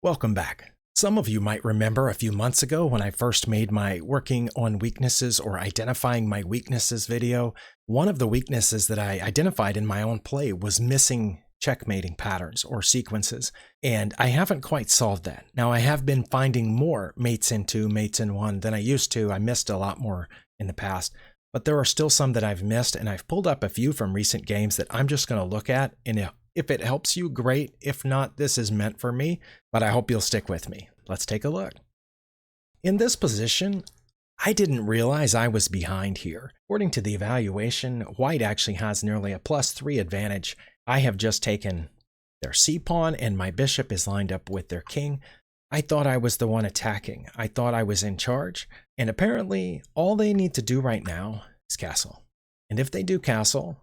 Welcome back. Some of you might remember a few months ago when I first made my working on weaknesses or identifying my weaknesses video. One of the weaknesses that I identified in my own play was missing checkmating patterns or sequences, and I haven't quite solved that. Now I have been finding more mates in 2, mates in 1 than I used to. I missed a lot more in the past, but there are still some that I've missed, and I've pulled up a few from recent games that I'm just going to look at, and if it helps you, great. If not, this is meant for me, but I hope you'll stick with me. Let's take a look. In this position, I didn't realize I was behind here. According to the evaluation, white actually has nearly a +3 advantage. I have just taken their c-pawn and my bishop is lined up with their king. I thought I was the one attacking. I thought I was in charge, and apparently all they need to do right now is castle. And if they do castle,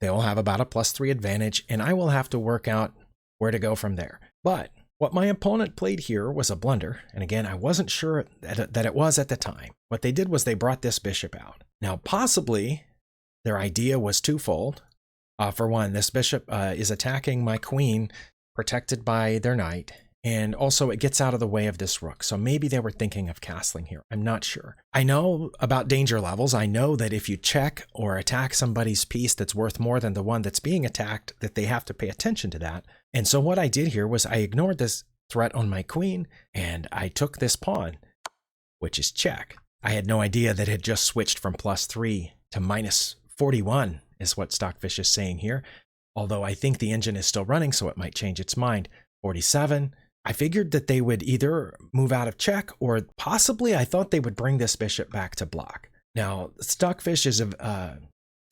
they'll have about a +3 advantage, and I will have to work out where to go from there. But what my opponent played here was a blunder, and again, I wasn't sure that it was at the time. What they did was they brought this bishop out. Now, possibly their idea was twofold. For one, this bishop is attacking my queen, protected by their knight, and also it gets out of the way of this rook. So maybe they were thinking of castling here. I'm not sure. I know about danger levels. I know that if you check or attack somebody's piece that's worth more than the one that's being attacked, that they have to pay attention to that. And so what I did here was I ignored this threat on my queen, and I took this pawn, which is check. I had no idea that it had just switched from +3 to -41, is what Stockfish is saying here. Although I think the engine is still running, so it might change its mind. 47. I figured that they would either move out of check or possibly I thought they would bring this bishop back to block. Now, Stockfish's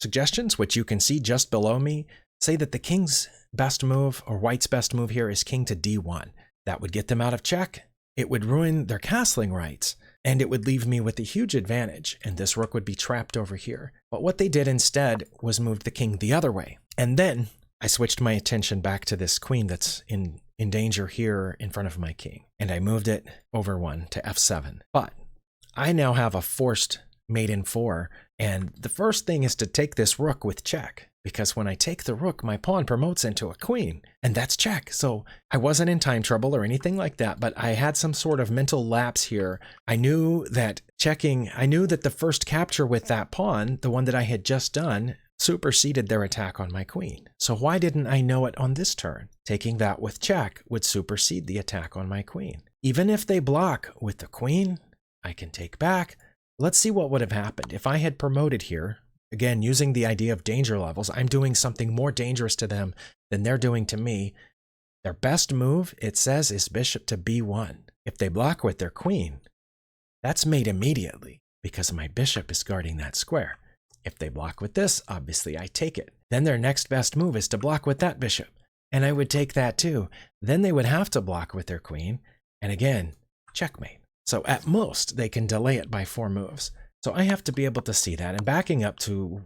suggestions, which you can see just below me, say that the king's best move or white's best move here is king to d1. That would get them out of check. It would ruin their castling rights, and it would leave me with a huge advantage, and this rook would be trapped over here. But what they did instead was move the king the other way. And then I switched my attention back to this queen that's in danger here in front of my king, and I moved it over 1 to f7. But I now have a forced mate in 4, and the first thing is to take this rook with check, because when I take the rook, my pawn promotes into a queen, and that's check. So I wasn't in time trouble or anything like that, but I had some sort of mental lapse here. I knew that the first capture with that pawn, the one that I had just done, superseded their attack on my queen. So why didn't I know it on this turn? Taking that with check would supersede the attack on my queen. Even if they block with the queen, I can take back. Let's see what would have happened if I had promoted here. Again, using the idea of danger levels, I'm doing something more dangerous to them than they're doing to me. Their best move, it says, is bishop to b1. If they block with their queen, that's mate immediately because my bishop is guarding that square. If they block with this, obviously I take it. Then their next best move is to block with that bishop, and I would take that too. Then they would have to block with their queen, and again, checkmate. So at most, they can delay it by 4 moves. So I have to be able to see that. And backing up to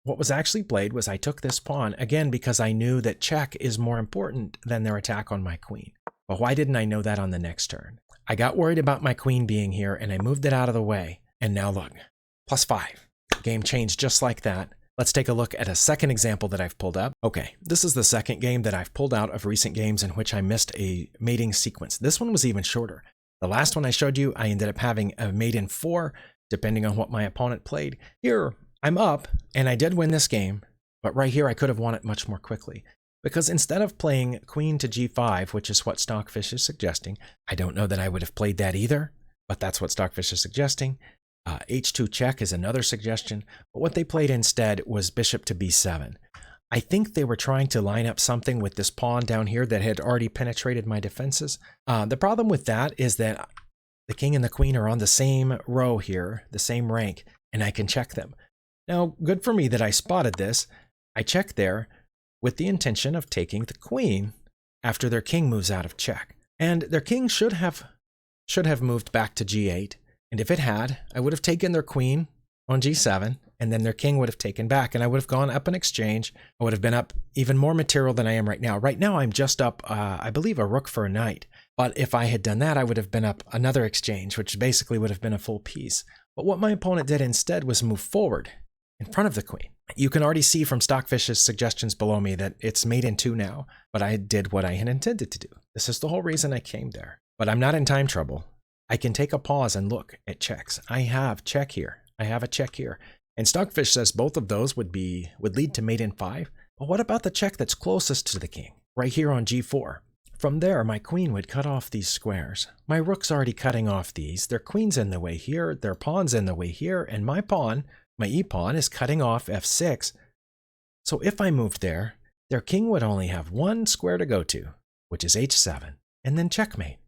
what was actually played was I took this pawn, again, because I knew that check is more important than their attack on my queen. But why didn't I know that on the next turn? I got worried about my queen being here, and I moved it out of the way. And now look, +5. Game changed just like that. Let's take a look at a second example that I've pulled up. Okay, this is the second game that I've pulled out of recent games in which I missed a mating sequence. This one was even shorter. The last one I showed you, I ended up having a mate in 4, depending on what my opponent played. Here, I'm up, and I did win this game, but right here I could have won it much more quickly. Because instead of playing queen to g5, which is what Stockfish is suggesting, I don't know that I would have played that either, but that's what Stockfish is suggesting. H2 check is another suggestion, but what they played instead was bishop to b7. I think they were trying to line up something with this pawn down here that had already penetrated my defenses. The problem with that is that the king and the queen are on the same row here, the same rank, and I can check them. Now, good for me that I spotted this. I checked there with the intention of taking the queen after their king moves out of check. And their king should have moved back to g8. And if it had, I would have taken their queen on g7, and then their king would have taken back, and I would have gone up an exchange. I would have been up even more material than I am right now. Right now, I'm just up, I believe, a rook for a knight. But if I had done that, I would have been up another exchange, which basically would have been a full piece. But what my opponent did instead was move forward in front of the queen. You can already see from Stockfish's suggestions below me that it's mate in 2 now, but I did what I had intended to do. This is the whole reason I came there. But I'm not in time trouble. I can take a pause and look at checks. I have check here. I have a check here. And Stockfish says both of those would lead to mate in 5. But what about the check that's closest to the king, right here on g4? From there, my queen would cut off these squares. My rook's already cutting off these. Their queen's in the way here, their pawn's in the way here, and my pawn, my e-pawn, is cutting off f6. So if I moved there, their king would only have one square to go to, which is h7, and then checkmate.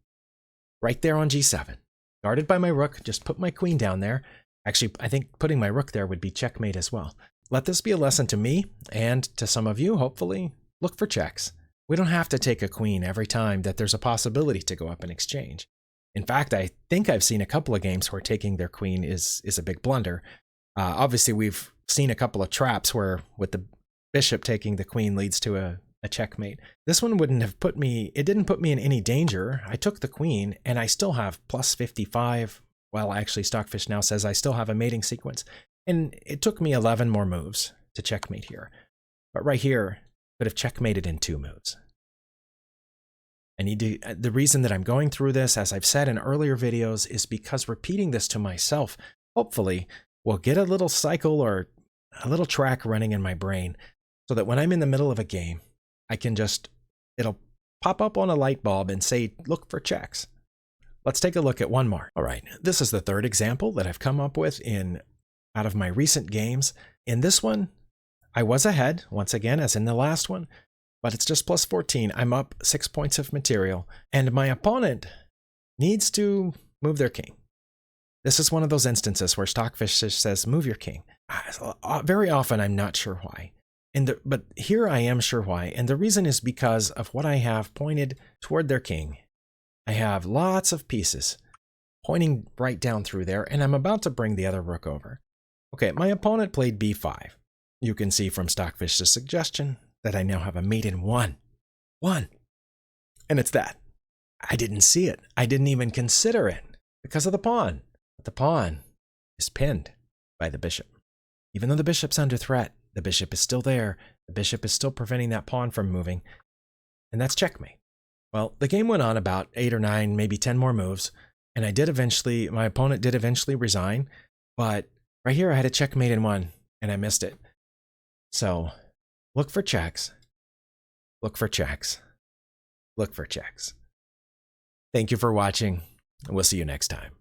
Right there on g7. Guarded by my rook, just put my queen down there. Actually, I think putting my rook there would be checkmate as well. Let this be a lesson to me, and to some of you, hopefully. Look for checks. We don't have to take a queen every time that there's a possibility to go up in exchange. In fact, I think I've seen a couple of games where taking their queen is a big blunder. Obviously, we've seen a couple of traps where with the bishop taking the queen leads to a checkmate. This one wouldn't have put me, it didn't put me in any danger. I took the queen and I still have plus 55. Well, actually, Stockfish now says I still have a mating sequence. And it took me 11 more moves to checkmate here. But right here, could have checkmated in 2 moves. I need to, the reason that I'm going through this, as I've said in earlier videos, is because repeating this to myself, hopefully, will get a little cycle or a little track running in my brain so that when I'm in the middle of a game, I can just, it'll pop up on a light bulb and say, look for checks. Let's take a look at one more. All right, this is the third example that I've come up with out of my recent games. In this one, I was ahead, once again, as in the last one, but it's just plus 14. I'm up 6 points of material, and my opponent needs to move their king. This is one of those instances where Stockfish says, move your king. Very often, I'm not sure why. But here I am sure why, and the reason is because of what I have pointed toward their king. I have lots of pieces pointing right down through there, and I'm about to bring the other rook over. Okay, my opponent played b5. You can see from Stockfish's suggestion that I now have a mate in 1. 1. And it's that. I didn't see it. I didn't even consider it because of the pawn. But the pawn is pinned by the bishop. Even though the bishop's under threat, the bishop is still there. The bishop is still preventing that pawn from moving. And that's checkmate. Well, the game went on about 8 or 9, maybe 10 more moves. And my opponent did eventually resign. But right here, I had a checkmate in 1, and I missed it. So look for checks. Look for checks. Look for checks. Thank you for watching, and we'll see you next time.